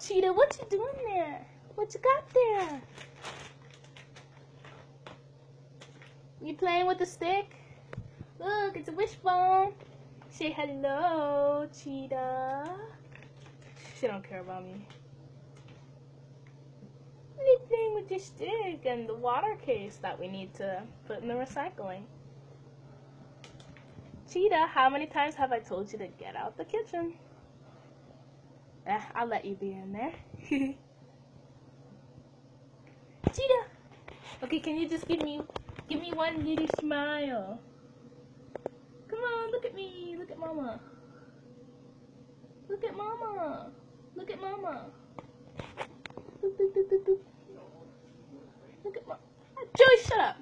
Cheetah, what you doing there? What you got there? You playing with the stick? Look, it's a wishbone. Say hello, Cheetah. She don't care about me. You're playing with your stick and the water case that we need to put in the recycling. Cheetah, how many times have I told you to get out the kitchen? I'll let you be in there. Cheetah! Okay, can you just give me one little smile? Come on, look at me. Look at Mama. Look at Mama. Look at Mama. Look at Mama. Joey, shut up.